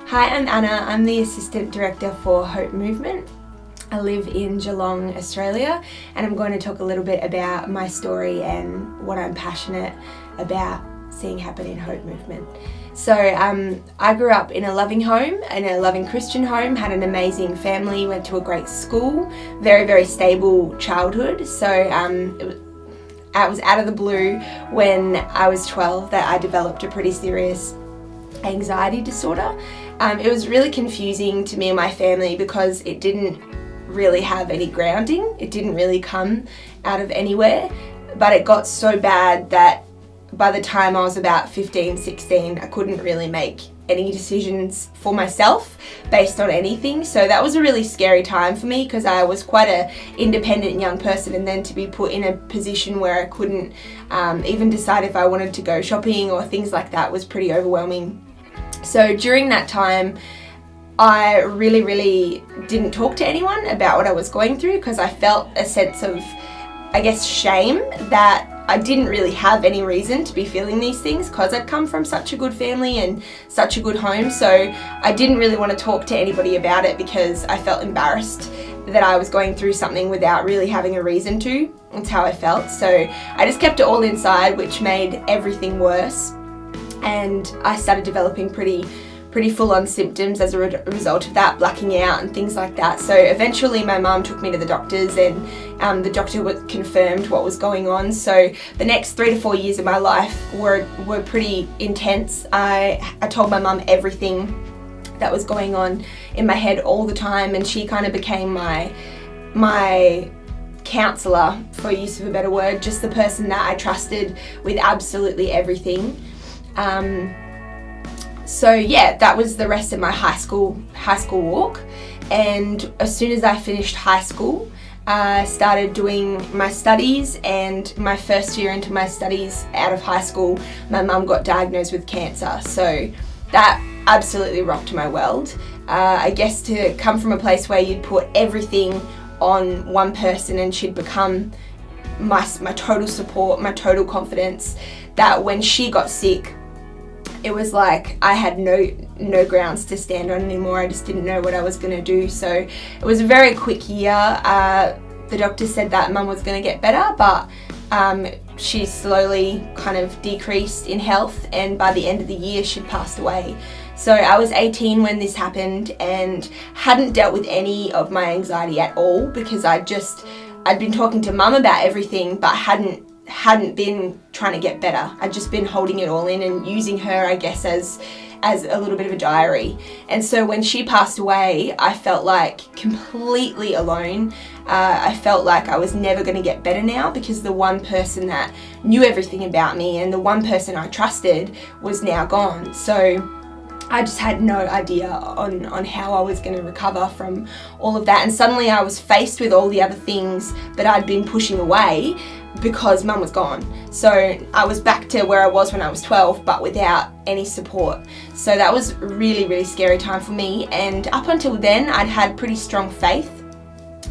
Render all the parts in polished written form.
Hi, I'm Anna. I'm the Assistant Director for HopeMovement. I live in Geelong, Australia, and I'm going to talk a little bit about my story and what I'm passionate about seeing happen in HopeMovement. So I grew up in a loving home, in a loving Christian home, had an amazing family, went to a great school, very, very stable childhood. So I was out of the blue when I was 12 that I developed a pretty serious anxiety disorder. It was really confusing to me and my family because it didn't really have any grounding. It didn't really come out of anywhere, but it got so bad that by the time I was about 15, 16, I couldn't really make any decisions for myself based on anything. So that was a really scary time for me because I was quite an independent young person, and then to be put in a position where I couldn't even decide if I wanted to go shopping or things like that was pretty overwhelming. So during that time, I really didn't talk to anyone about what I was going through because I felt a sense of, I guess, shame that I didn't really have any reason to be feeling these things because I'd come from such a good family and such a good home. So I didn't really want to talk to anybody about it because I felt embarrassed that I was going through something without really having a reason to. That's how I felt. So I just kept it all inside, which made everything worse. And I started developing pretty full-on symptoms as a result of that, blacking out and things like that. So eventually my mum took me to the doctors, and the doctor confirmed what was going on. So the next 3 to 4 years of my life were pretty intense. I told my mum everything that was going on in my head all the time, and she kind of became my counsellor, for use of a better word, just the person that I trusted with absolutely everything. So yeah, that was the rest of my high school walk. And as soon as I finished high school, I started doing my studies, and my first year into my studies out of high school, my mum got diagnosed with cancer. So that absolutely rocked my world. I guess to come from a place where you'd put everything on one person and she'd become my total support, my total confidence, that when she got sick, it was like I had no grounds to stand on anymore. I just didn't know what I was going to do. So it was a very quick year. The doctor said that Mum was going to get better, but she slowly kind of decreased in health, and by the end of the year she'd passed away. So I was 18 when this happened and hadn't dealt with any of my anxiety at all because I'd been talking to Mum about everything, but hadn't been trying to get better. I'd just been holding it all in and using her, I guess, as a little bit of a diary. And so when she passed away, I felt like completely alone. I felt like I was never going to get better now because the one person that knew everything about me and the one person I trusted was now gone. So I just had no idea on how I was going to recover from all of that. And suddenly I was faced with all the other things that I'd been pushing away because Mum was gone. So I was back to where I was when I was 12, but without any support. So that was a really scary time for me. And up until then, I'd had pretty strong faith.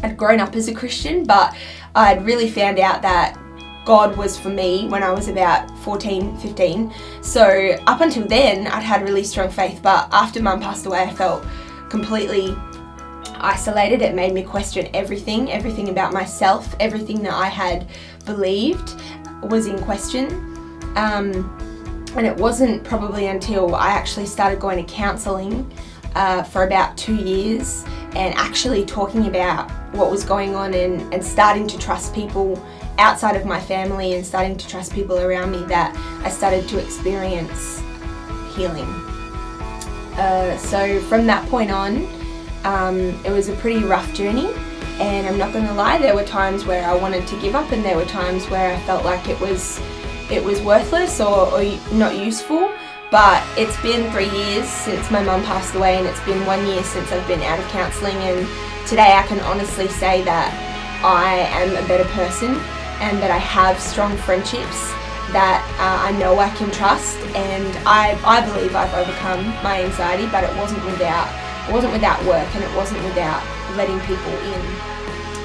I'd grown up as a Christian, but I'd really found out that God was for me when I was about 14, 15. So up until then, I'd had really strong faith, but after Mum passed away, I felt completely isolated. It made me question everything about myself. Everything that I had believed was in question. And it wasn't probably until I actually started going to counselling for about 2 years and actually talking about what was going on and starting to trust people outside of my family and starting to trust people around me that I started to experience healing. So from that point on, it was a pretty rough journey, and I'm not going to lie, there were times where I wanted to give up and there were times where I felt like it was worthless or not useful. But it's been 3 years since my mum passed away, and it's been 1 year since I've been out of counselling, and today I can honestly say that I am a better person and that I have strong friendships that I know I can trust, and I believe I've overcome my anxiety, but it wasn't without work, and it wasn't without letting people in.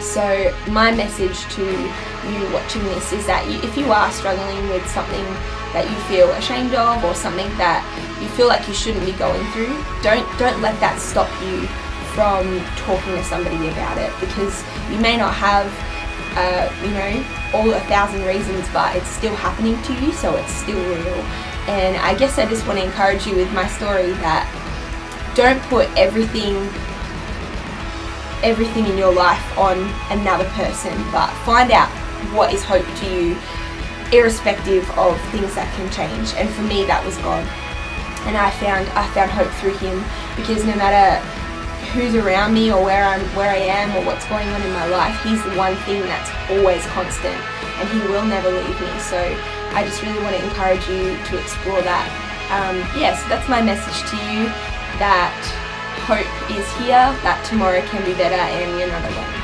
So my message to you watching this is that if you are struggling with something that you feel ashamed of, or something that you feel like you shouldn't be going through, don't let that stop you from talking to somebody about it, because you may not have all 1,000 reasons, but it's still happening to you, so it's still real. And I guess I just want to encourage you with my story that don't put everything in your life on another person, but find out what is hope to you, irrespective of things that can change. And for me, that was God, and I found hope through Him, because no matter who's around me or where I am or what's going on in my life, He's the one thing that's always constant, and He will never leave me. So I just really want to encourage you to explore that. So that's my message to you, that hope is here, that tomorrow can be better, and you're not alone.